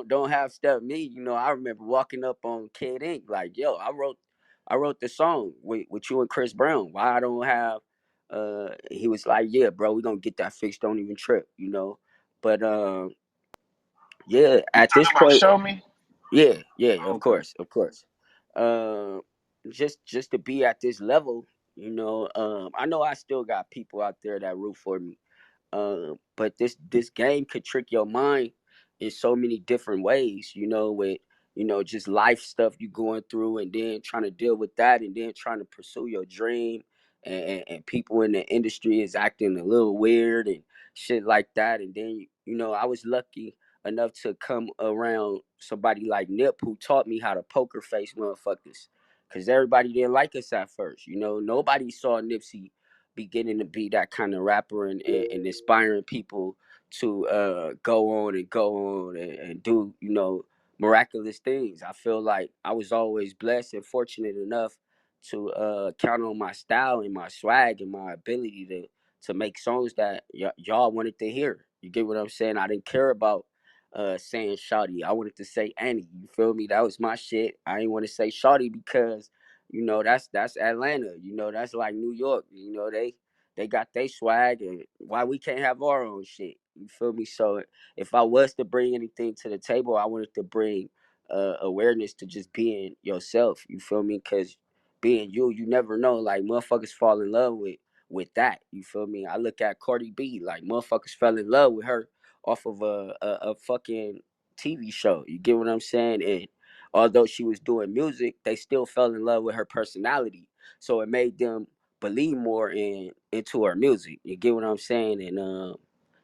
don't half step me. I remember walking up on Kid Ink like, yo, I wrote the song with you and Chris Brown. Why I don't have he was like, yeah, bro, we gonna get that fixed. Don't even trip. But yeah, You at this talking about point, Show Me? yeah, yeah, of Okay. course, of course. Um, just to be at this level, I know I still got people out there that root for me. But this game could trick your mind in so many different ways. With just life stuff you going through, and then trying to deal with that, and then trying to pursue your dream, and people in the industry is acting a little weird and shit like that. And then I was lucky enough to come around somebody like Nip, who taught me how to poker face motherfuckers, because everybody didn't like us at first. Nobody saw Nipsey beginning to be that kind of rapper, and inspiring people to go on and go on, and do miraculous things. I feel like I was always blessed and fortunate enough to count on my style and my swag and my ability to make songs that y'all wanted to hear. You get what I'm saying? I didn't care about saying Shawty. I wanted to say Annie. You feel me? That was my shit. I didn't want to say Shawty because that's Atlanta. That's like New York. They got their swag, and why we can't have our own shit. You feel me? So if I was to bring anything to the table, I wanted to bring awareness to just being yourself. You feel me? Because being you never know. Like, motherfuckers fall in love with that. You feel me? I look at Cardi B, like, motherfuckers fell in love with her off of a fucking TV show. You get what I'm saying? And although she was doing music, they still fell in love with her personality. So it made them believe more into her music. You get what I'm saying? And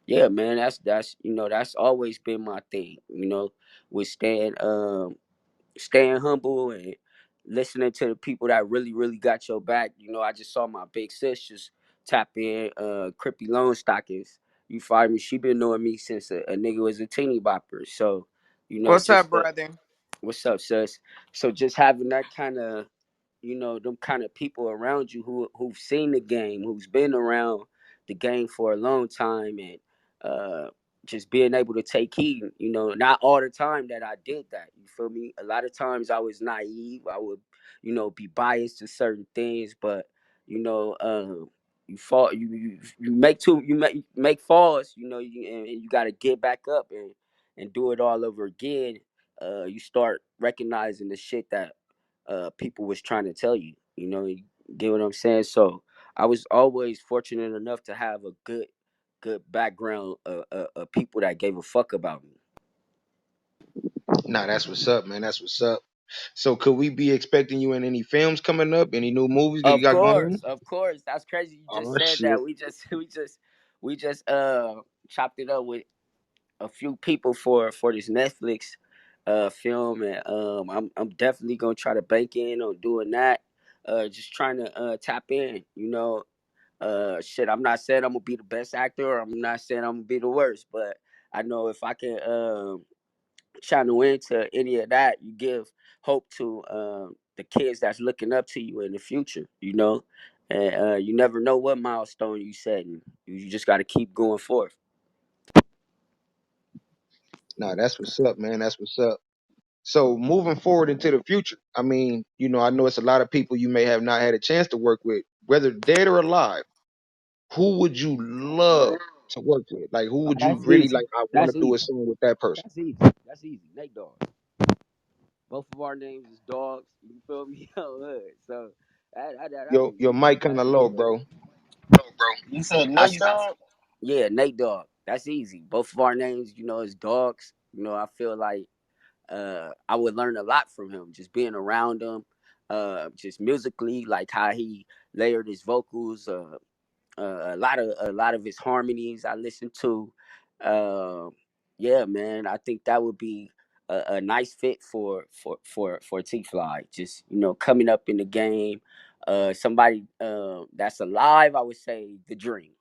yeah, man, that's always been my thing. With staying humble and listening to the people that really, really got your back. I just saw my big sis just tap in, Crippy Loan Stockings. You find me? She been knowing me since a nigga was a teeny bopper. So, What's up, just brother? what's up, sis? So just having that kind of, them kind of people around you who've seen the game, who's been around the game for a long time, and uh just being able to take heed. Not all the time that I did that. You feel me? A lot of times I was naive. I would, be biased to certain things, but you know, you fall, you make two, you make falls. And you got to get back up and do it all over again. You start recognizing the shit that people was trying to tell you. You get what I'm saying? So I was always fortunate enough to have a good background of people that gave a fuck about me. Nah, that's what's up, man. That's what's up. So could we be expecting you in any films coming up? Any new movies that you Of got going on? course, of course. That's crazy. You just Oh said shit. that. We just chopped it up with a few people for this Netflix film, and I'm definitely gonna try to bank in on doing that. Just trying to tap in. Shit. I'm not saying I'm gonna be the best actor, or I'm not saying I'm gonna be the worst, but I know if I can channel into any of that, you give hope to the kids that's looking up to you in the future. And you never know what milestone you setting. You just got to keep going forth. Nah, that's what's up, man. That's what's up. So moving forward into the future, I mean, I know it's a lot of people you may have not had a chance to work with, whether dead or alive. Who would you love to work with? Like, who Oh, would you that's really easy. like? I want That's to do a easy. song with that person. That's easy. That's easy. Nate Dogg. Both of our names is dogs. You feel me? Hood. So that'd Your be your easy. mic kind That's of low, easy. bro. You said I Nate said, Dogg? yeah, Nate Dogg. That's easy. Both of our names, is dogs. I feel like I would learn a lot from him, just being around him, just musically, like how he layered his vocals, a lot of his harmonies I listened to. Uh, yeah, man, I think that would be a nice fit for T Fly. Just coming up in the game, somebody that's alive. I would say the Dream.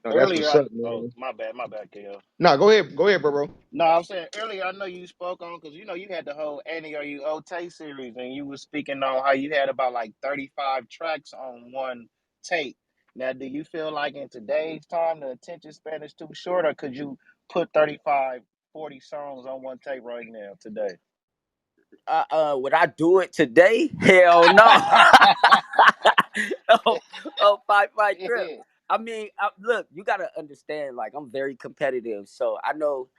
No, that's Earlier, what's up, oh, man. my bad, KO. No, go ahead, bro. No, I'm saying earlier. I know you spoke on because you had the whole Annie Are You OK series, and you was speaking on how you had about like 35 tracks on one tape. Now, do you feel like in today's time the attention span is too short, or could you put 35, 40 songs on one tape right now today? Would I do it today? Hell no. oh, five trip. I mean, look, you gotta understand. Like, I'm very competitive, so I know,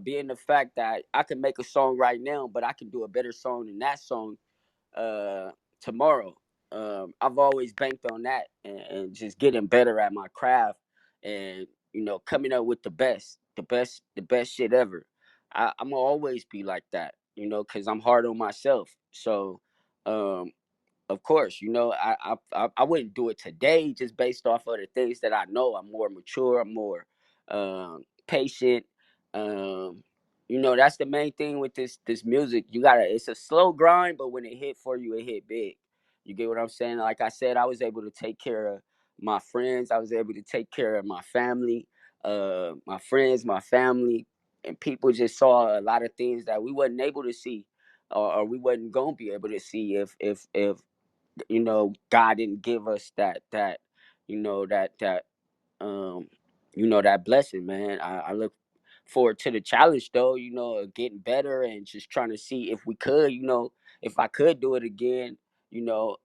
being the fact that I can make a song right now, but I can do a better song than that song uh, tomorrow. I've always banked on that, and just getting better at my craft, and coming up with the best shit ever. I'm gonna always be like that, because I'm hard on myself. So, um, of course, I wouldn't do it today just based off of the things that I know. I'm more mature. I'm more patient. Um, that's the main thing with this music. You gotta. It's a slow grind, but when it hit for you, it hit big. You get what I'm saying? Like I said, I was able to take care of my friends. I was able to take care of my family, my friends, my family, and people just saw a lot of things that we wasn't able to see, or we wasn't gonna be able to see if God didn't give us that you know that um that blessing, man. I look forward to the challenge though, of getting better and just trying to see if we could, if I could do it again, you know,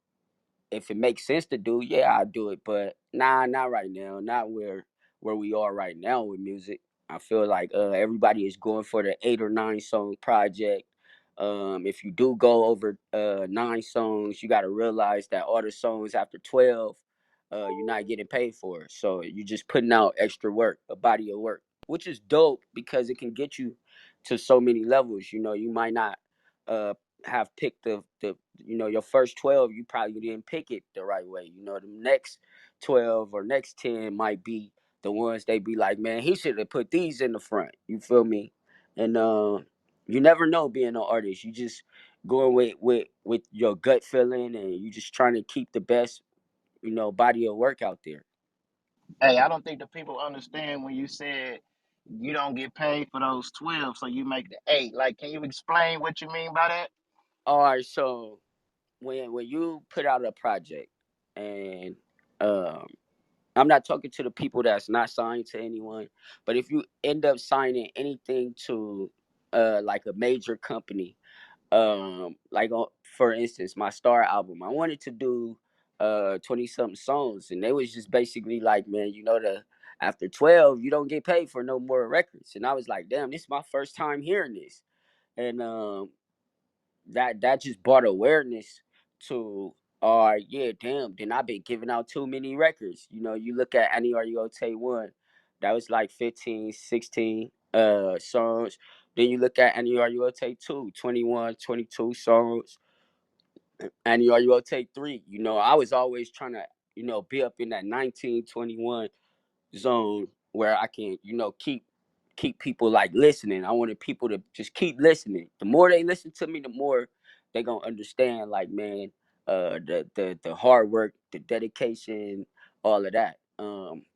if it makes sense to do, yeah, I'll do it. But nah, not right now. Not where we are right now with music. I feel like everybody is going for the 8 or 9 song project. If you do go over 9 songs, you got to realize that all the songs after 12, you're not getting paid for it. So you're just putting out extra work, a body of work, which is dope because it can get you to so many levels. You might not uh, have picked your first 12, you probably didn't pick it the right way. The next 12 or next 10 might be the ones they be like, man, he should have put these in the front. You feel me? And you never know being an artist. You just going with your gut feeling, and you just trying to keep the best, body of work out there. Hey, I don't think the people understand when you said you don't get paid for those 12, so you make the 8. Like, can you explain what you mean by that? All right, so when you put out a project, and um I'm not talking to the people that's not signed to anyone, but if you end up signing anything to like a major company, like for instance, my Star album, I wanted to do 20 something songs, and they was just basically like, man, the after 12 you don't get paid for no more records. And I was like, damn, this is my first time hearing this. And that just brought awareness to, yeah, damn, then I've been giving out too many records. You look at Annie Are You Okay One, that was like 15, 16 songs. Then you look at Annie Are You Okay Two, 21, 22 songs. Annie Are You Okay Three, I was always trying to, be up in that 19, 21 zone where I can, keep people like listening. I wanted people to just keep listening. The more they listen to me, the more they gonna understand. Like, man, the hard work, the dedication, all of that.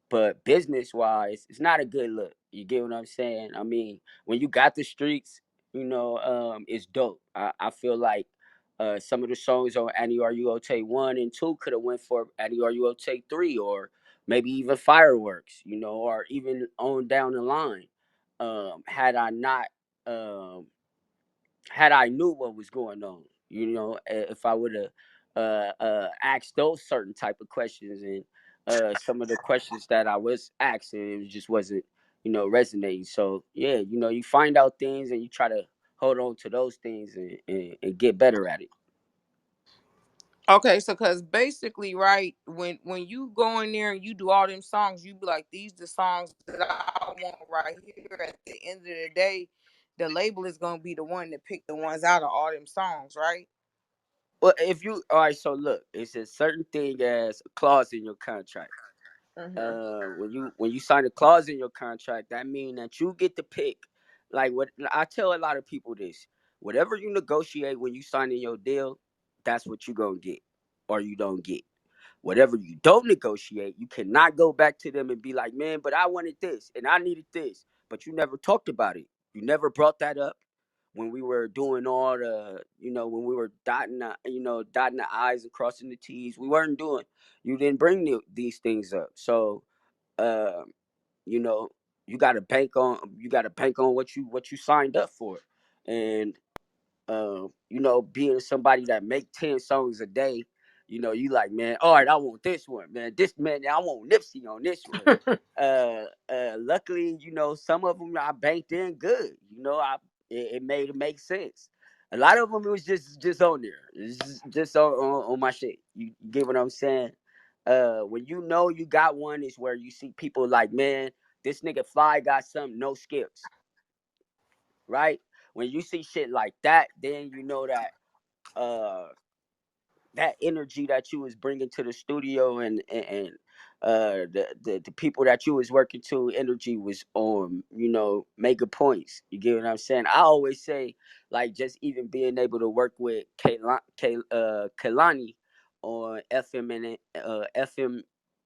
But business wise, it's not a good look. You get what I'm saying? I mean, when you got the streets, it's dope. I feel like some of the songs on Annie Are You Okay One and Two could have went for Annie Are You Okay Three, or maybe even Fireworks, or even on down the line. Had I not, um, had I knew what was going on, if I would have asked those certain type of questions, and some of the questions that I was asking, it just wasn't, resonating. So yeah, you find out things and you try to hold on to those things, and get better at it. Okay, so cause basically, right, when you go in there and you do all them songs, you be like, these the songs that I want right here. At the end of the day, the label is gonna be the one to pick the ones out of all them songs, right? Well, if you all right, so look, it's a certain thing as a clause in your contract. Mhm. When you sign a clause in your contract, that means that you get to pick. Like, what I tell a lot of people this: whatever you negotiate when you sign in your deal, that's what you gonna get, or you don't get. Whatever you don't negotiate, you cannot go back to them and be like, man, but I wanted this and I needed this, but you never talked about it. You never brought that up when we were doing all the, when we were dotting the I's and crossing the T's. We weren't doing. You didn't bring these things up. So, um, you know, you got to bank on what you signed up for. And being somebody that make 10 songs a day, you like, man, all right, I want this one, man. This man, I want Nipsey on this one. Luckily, some of them I banked in good. It made it make sense. A lot of them it was just on there. It's just on my shit. You get what I'm saying? When you got one is where you see people like, man, This nigga Fly got some no skips, right? When you see shit like that, then you know that uh that energy that you was bringing to the studio and the people that you was working to energy was on, you know, mega points. You get what I'm saying? I always say, like, just even being able to work with Kalani on FM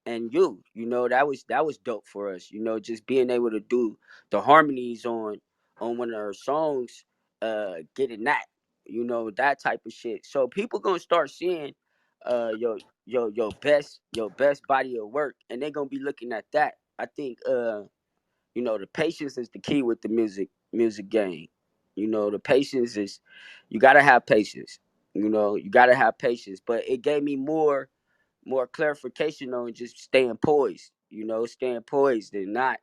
and you know, that was dope for us, you know, just being able to do the harmonies on one of our songs, getting that, you know, that type of shit. So people gonna start seeing your best body of work, and they're gonna be looking at that. I think you know, the patience is the key with the music game. You know, the patience is, you gotta have patience. You know, you gotta have patience. But it gave me more clarification on just staying poised. You know, staying poised and not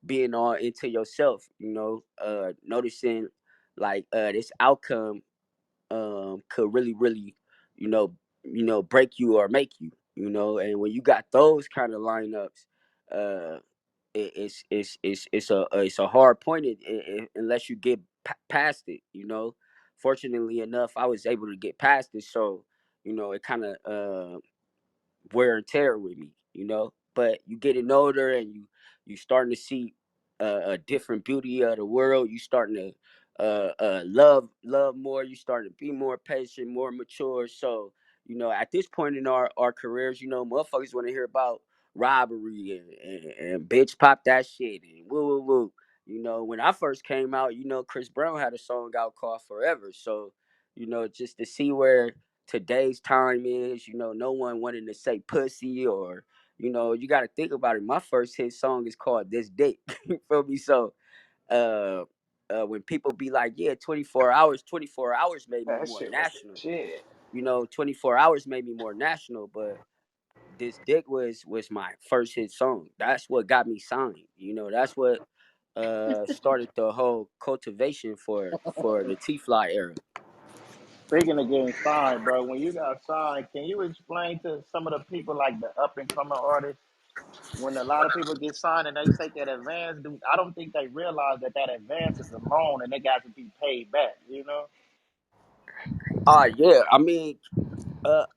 being all into yourself. You know, noticing like this outcome could really, you know, break you or make you, you know. And when you got those kind of lineups, uh, it's a hard point unless you get past it, you know. Fortunately enough, I was able to get past it, so you know it kind of wear and tear with me, you know. But you getting older and you starting to see a different beauty of the world. You starting to love more. You starting to be more patient, more mature. So you know, at this point in our careers, you know, motherfuckers want to hear about robbery and bitch pop that shit and woo woo woo. You know, when I first came out, you know, Chris Brown had a song out called Forever. So you know, just to see where today's time is, you know, no one wanting to say pussy or, you know, you got to think about it. My first hit song is called This Dick. You feel me? So, uh, when people be like, yeah, 24 hours made me That more shit was the national. shit. You know, 24 hours made me more national, but This Dick was my first hit song. That's what got me signed. You know, that's what started the whole cultivation for the T Fly era. Speaking of getting signed, bro, when you got signed, can you explain to some of the people like the up and coming artists when a lot of people get signed and they take that advance? I don't think they realize that that advance is a loan and they got to be paid back. You know? Yeah.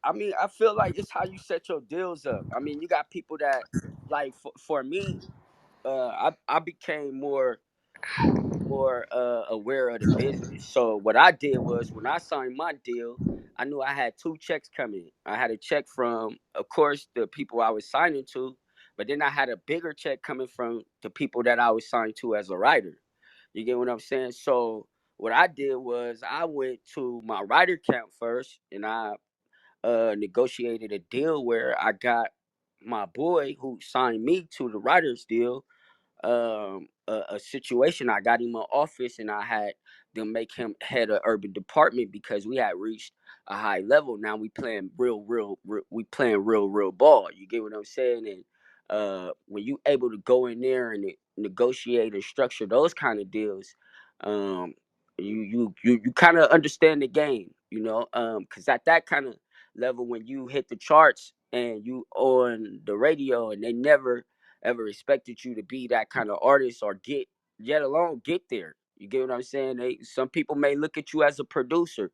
I mean, I feel like it's how you set your deals up. I mean, you got people that, like, for me, I became more aware of the business. So what I did was when I signed my deal, I knew I had two checks coming. I had a check from, of course, the people I was signing to, but then I had a bigger check coming from the people that I was signed to as a writer. You get what I'm saying? So what I did was I went to my writer camp first, and I negotiated a deal where I got my boy who signed me to the writers deal, a situation. I got him an office and I had them make him head of urban department because we had reached a high level. Now we playing we playing real ball. You get what I'm saying? And when you able to go in there and negotiate and structure those kind of deals, um, you kind of understand the game, you know, because at that kind of level, when you hit the charts and you on the radio and they never ever expected you to be that kind of artist or get, yet alone get there. You get what I'm saying? Some people may look at you as a producer.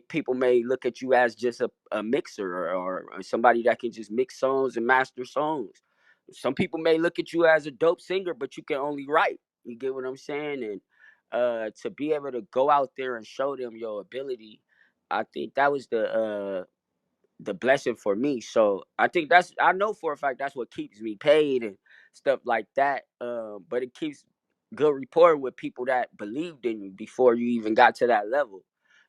People may look at you as just a mixer or somebody that can just mix songs and master songs. Some people may look at you as a dope singer, but you can only write. You get what I'm saying? And to be able to go out there and show them your ability, I think that was the blessing for me. So I think I know for a fact that's what keeps me paid and stuff like that. But it keeps good rapport with people that believed in you before you even got to that level.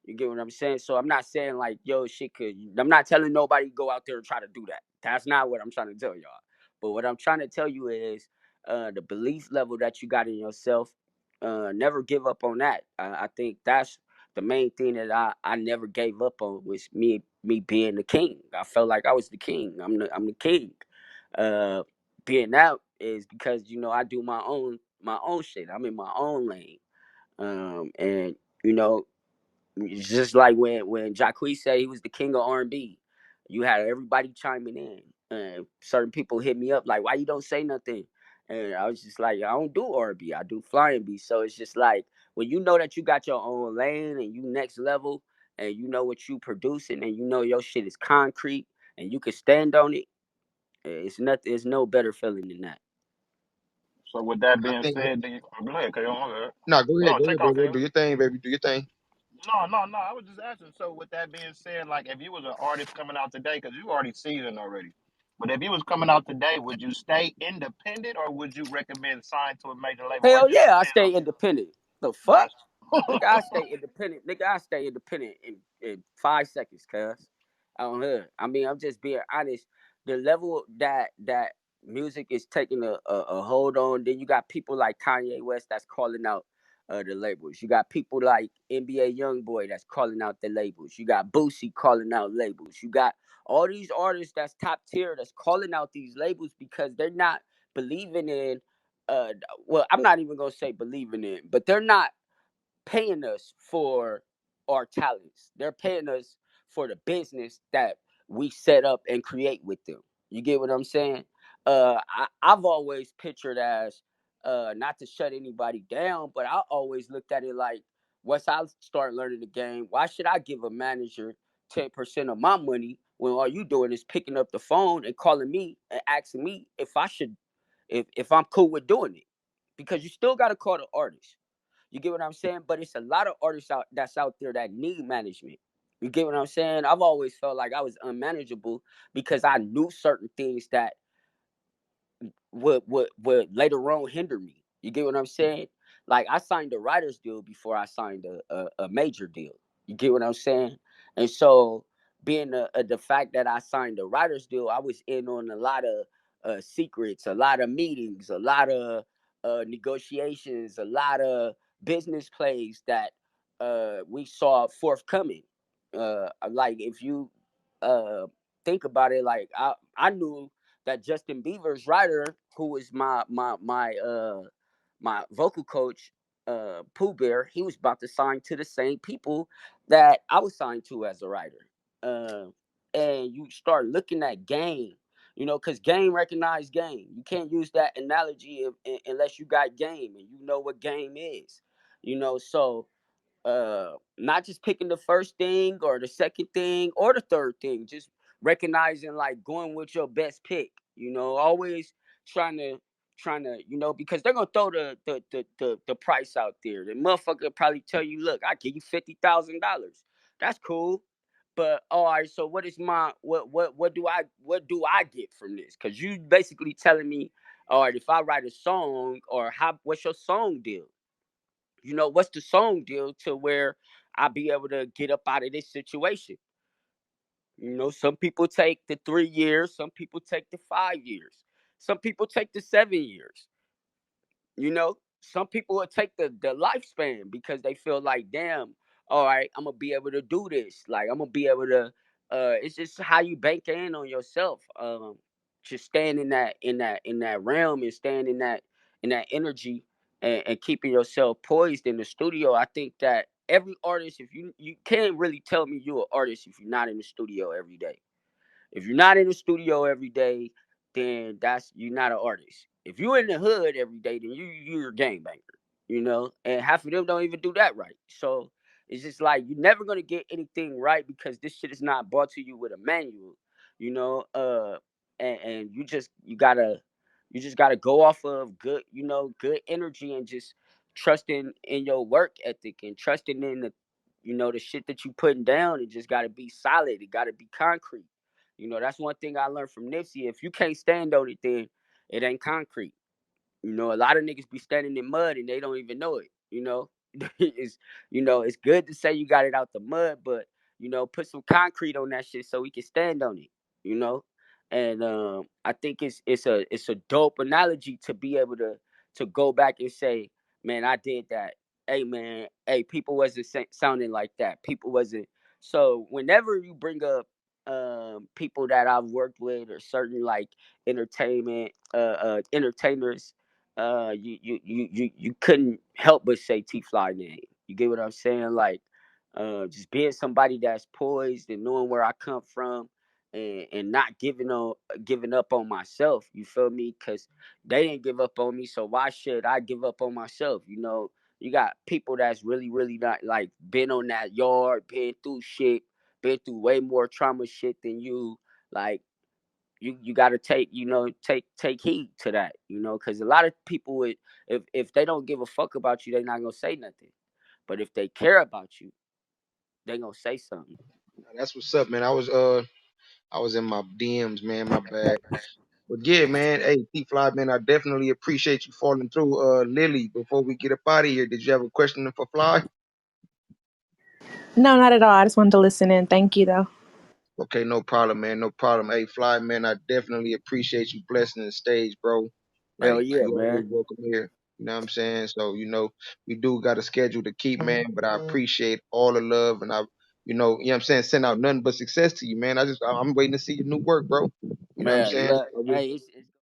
You get what I'm saying? So I'm not saying like, yo, shit could. I'm not telling nobody go out there and try to do that. That's not what I'm trying to tell y'all. But what I'm trying to tell you is the belief level that you got in yourself. Never give up on that. I think that's the main thing that I never gave up on was me being the king. I felt like I was the king. I'm the king. Uh, Being out is because you know I do my own shit. I'm in my own lane. And you know, it's just like when Jacquees said he was the king of R&B, you had everybody chiming in. Certain people hit me up like, "Why you don't say nothing?" And I was just like, I don't do R&B, I do flying beats. So it's just like when you know that you got your own lane and you next level and you know what you producing and you know your shit is concrete and you can stand on it, it's nothing. It's no better feeling than that. So with that I being think. said, do you, oh, go ahead, K. On, go ahead. No, No, go take ahead, off, baby. K. Do your thing, baby. Do your thing. No, no, no. I was just asking. So with that being said, like if you was an artist coming out today, because you already seasoned already. But if you was coming out today, would you stay independent or would you recommend sign to a major label or Hell just yeah, I depend stay on independent. The fuck? nice? Nigga, I stay independent. Nigga, I stay independent in 5 seconds, cuz. On her. I mean, I'm just being honest. The level that music is taking a hold on, then you got people like Kanye West that's calling out the labels. You got people like NBA Youngboy that's calling out the labels. You got Boosie calling out labels. You got all these artists that's top tier that's calling out these labels because they're not believing in uh well, I'm not even gonna say believing in, but they're not paying us for our talents. They're paying us for the business that we set up and create with them. You get what I'm saying? I've always pictured as not to shut anybody down, but I always looked at it like once I start learning the game, why should I give a manager 10% of my money when all you doing is picking up the phone and calling me and asking me if I should if I'm cool with doing it? Because you still gotta call the artist. You get what I'm saying? But it's a lot of artists out there that need management. You get what I'm saying? I've always felt like I was unmanageable because I knew certain things that would later on hinder me. You get what I'm saying? Like I signed a writer's deal before I signed a major deal. You get what I'm saying? And so being the fact that I signed a writer's deal, I was in on a lot of secrets, a lot of meetings, a lot of negotiations, a lot of business plays that we saw forthcoming. Like if you uh, think about it, like I knew that Justin Bieber's writer, who was my vocal coach, Pooh Bear, he was about to sign to the same people that I was signed to as a writer. Uh, and you start looking at game, because game recognize game. You can't use that analogy unless you got game and you know what game is. So not just picking the first thing or the second thing or the third thing, just recognizing like going with your best pick, always trying to because they're gonna throw the price out there. The motherfucker probably tell you, look, I give you $50,000. That's cool. But all right, so what is my what do I get from this? Because you basically telling me, all right, if I write a song or what's your song deal? What's the song deal to where I be able to get up out of this situation? Some people take the 3 years, some people take the 5 years, some people take the 7 years. Some people will take the lifespan because they feel like, damn, all right, I'm gonna be able to do this. Like I'm gonna be able to. It's just how you bank in on yourself. Just staying in that realm and staying in that energy and keeping yourself poised in the studio. I think that every artist, if you can't really tell me you're an artist if you're not in the studio every day. If you're not in the studio every day, then that's you're not an artist. If you're in the hood every day, then you're a gangbanger. And half of them don't even do that right. So it's just like you're never gonna get anything right because this shit is not brought to you with a manual. You know, uh, and you just gotta go off of good energy and just trusting in your work ethic and trusting in the shit that you putting down. It just gotta be solid. It gotta be concrete. That's one thing I learned from Nipsey. If you can't stand on it, then it ain't concrete. A lot of niggas be standing in mud and they don't even know it. It's good to say you got it out the mud, but put some concrete on that shit so we can stand on it. You know, and I think it's a dope analogy to be able to go back and say, man, I did that. Hey man, hey, people wasn't sounding like that. People wasn't. So whenever you bring up people that I've worked with or certain like entertainers, you couldn't help but say T Fly name. You get what I'm saying? Like just being somebody that's poised and knowing where I come from and not giving up on myself. You feel me? Because they didn't give up on me, so why should I give up on myself? You know, you got people that's really, really not like been on that yard, been through shit, been through way more trauma shit than you. Like you got to take heed to that. You know, because a lot of people would if they don't give a fuck about you, they're not gonna say nothing. But if they care about you, they gonna say something. That's what's up, man. I was in my DMs, man. My bad. But yeah, man. Hey, T Fly, man. I definitely appreciate you falling through. Lily, before we get up out of here, did you have a question for Fly? No, not at all. I just wanted to listen in. Thank you, though. Okay, no problem, man. No problem. Hey, Fly, man. I definitely appreciate you blessing the stage, bro. Hell Like yeah, you always man. welcome here. You know what I'm saying? So we do got a schedule to keep, man. But I appreciate all the love, and you know what I'm saying. Send out nothing but success to you, man. I'm waiting to see your new work, bro. You know what I'm Man, saying? look, hey, it's